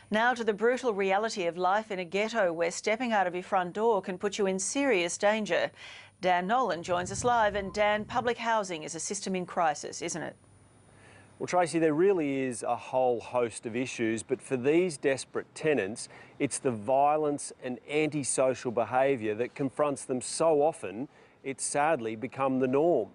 Now to the brutal reality of life in a ghetto where stepping out of your front door can put you in serious danger. Dan Nolan joins us live. And Dan, public housing is a system in crisis, isn't it? Well, Tracy, there really is a whole host of issues, but for these desperate tenants, it's the violence and antisocial behaviour that confronts them so often, it's sadly become the norm.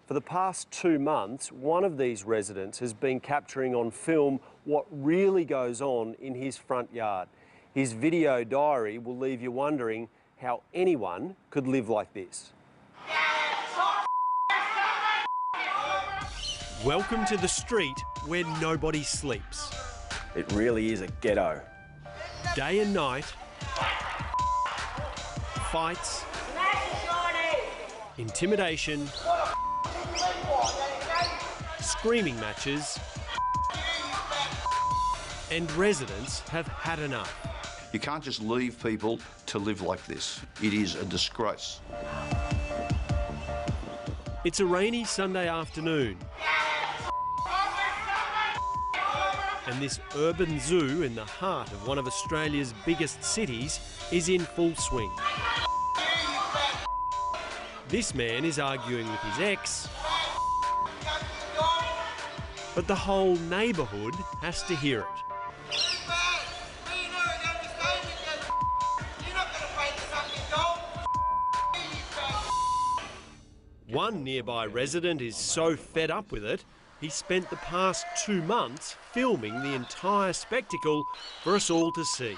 For the past 2 months, one of these residents has been capturing on film what really goes on in his front yard. His video diary will leave you wondering how anyone could live like this. Welcome to the street where nobody sleeps. It really is a ghetto. Day and night, fights, intimidation, screaming matches, and residents have had enough. You can't just leave people to live like this. It is a disgrace. It's a rainy Sunday afternoon, and this urban zoo in the heart of one of Australia's biggest cities is in full swing. This man is arguing with his ex, but the whole neighbourhood has to hear it. One nearby resident is so fed up with it, he spent the past 2 months filming the entire spectacle for us all to see.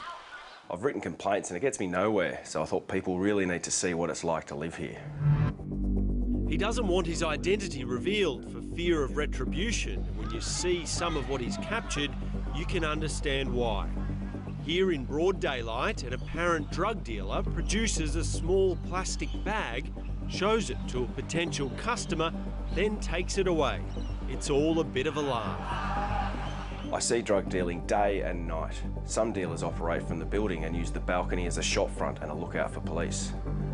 I've written complaints and it gets me nowhere, so I thought people really need to see what it's like to live here. He doesn't want his identity revealed for fear of retribution. When you see some of what he's captured, you can understand why. Here in broad daylight, an apparent drug dealer produces a small plastic bag, shows it to a potential customer, then takes it away. It's all a bit of a laugh. I see drug dealing day and night. Some dealers operate from the building and use the balcony as a shop front and a lookout for police.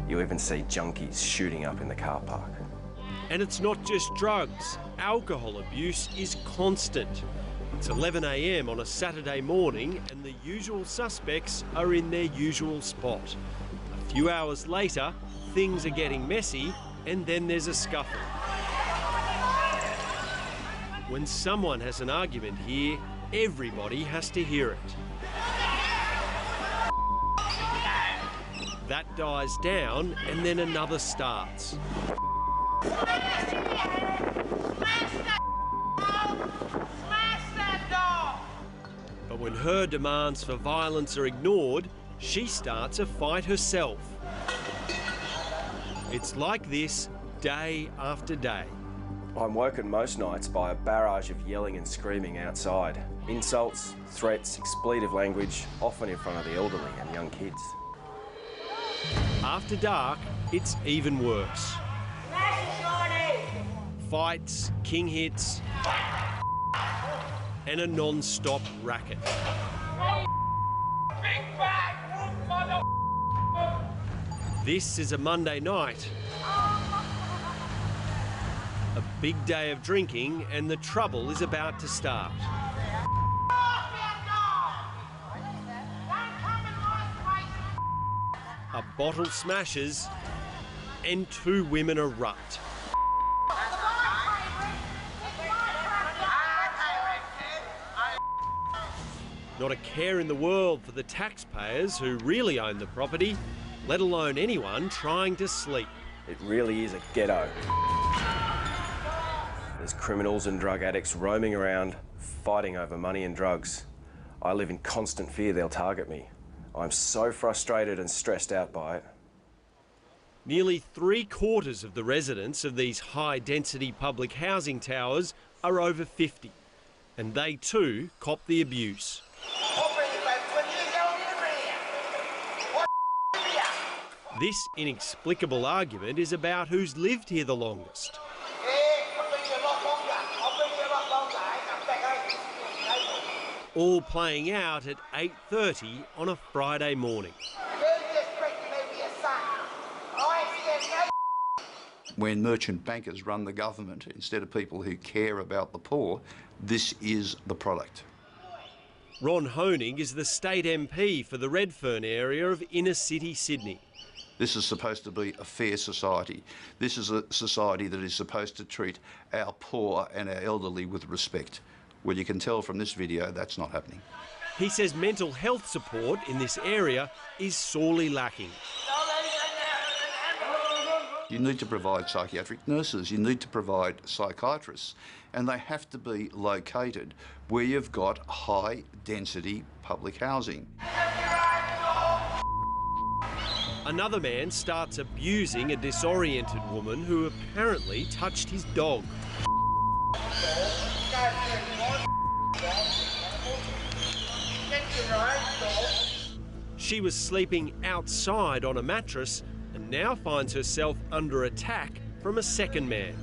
You even see junkies shooting up in the car park. And it's not just drugs. Alcohol abuse is constant. It's 11 a.m. on a Saturday morning and the usual suspects are in their usual spot. A few hours later, things are getting messy and then there's a scuffle. When someone has an argument here, everybody has to hear it. That dies down and then another starts. But when her demands for violence are ignored, she starts a fight herself. It's like this day after day. I'm woken most nights by a barrage of yelling and screaming outside. Insults, threats, expletive language, often in front of the elderly and young kids. After dark, it's even worse. Fights, king hits, and a non-stop racket. This is a Monday night. A big day of drinking and the trouble is about to start. A bottle smashes and 2 women erupt. Not a care in the world for the taxpayers who really own the property, let alone anyone trying to sleep. It really is a ghetto. There's criminals and drug addicts roaming around, fighting over money and drugs. I live in constant fear they'll target me. I'm so frustrated and stressed out by it. Nearly 3/4 of the residents of these high-density public housing towers are over 50, and they too cop the abuse. This inexplicable argument is about who's lived here the longest. All playing out at 8:30 on a Friday morning. When merchant bankers run the government instead of people who care about the poor, this is the product. Ron Honig is the state MP for the Redfern area of inner city Sydney. This is supposed to be a fair society. This is a society that is supposed to treat our poor and our elderly with respect. Well, you can tell from this video that's not happening. He says mental health support in this area is sorely lacking. You need to provide psychiatric nurses, you need to provide psychiatrists, and they have to be located where you've got high density public housing. Another man starts abusing a disoriented woman who apparently touched his dog. She was sleeping outside on a mattress and now finds herself under attack from a second man.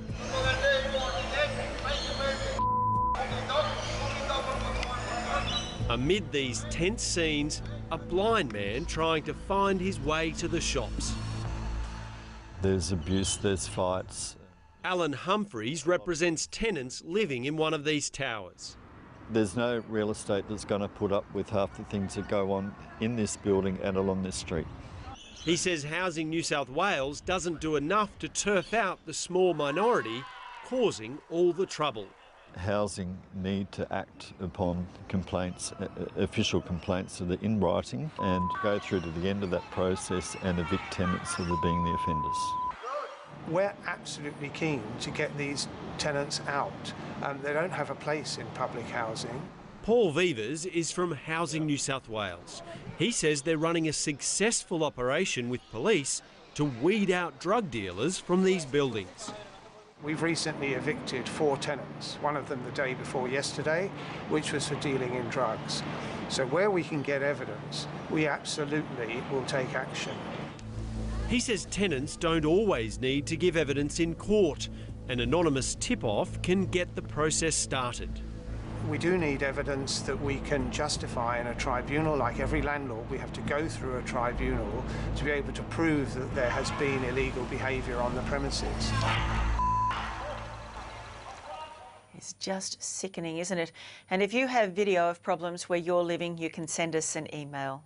Amid these tense scenes, a blind man trying to find his way to the shops. There's abuse, there's fights. Alan Humphreys represents tenants living in one of these towers. There's no real estate that's going to put up with half the things that go on in this building and along this street. He says Housing New South Wales doesn't do enough to turf out the small minority, causing all the trouble. Housing need to act upon complaints, official complaints that are in writing, and go through to the end of that process and evict tenants that are being the offenders. We're absolutely keen to get these tenants out. They don't have a place in public housing. Paul Vivers is from Housing New South Wales. He says they're running a successful operation with police to weed out drug dealers from these buildings. We've recently evicted 4 tenants, one of them the day before yesterday, which was for dealing in drugs. So where we can get evidence, we absolutely will take action. He says tenants don't always need to give evidence in court. An anonymous tip-off can get the process started. We do need evidence that we can justify in a tribunal. Like every landlord, we have to go through a tribunal to be able to prove that there has been illegal behaviour on the premises. It's just sickening, isn't it? And if you have video of problems where you're living, you can send us an email.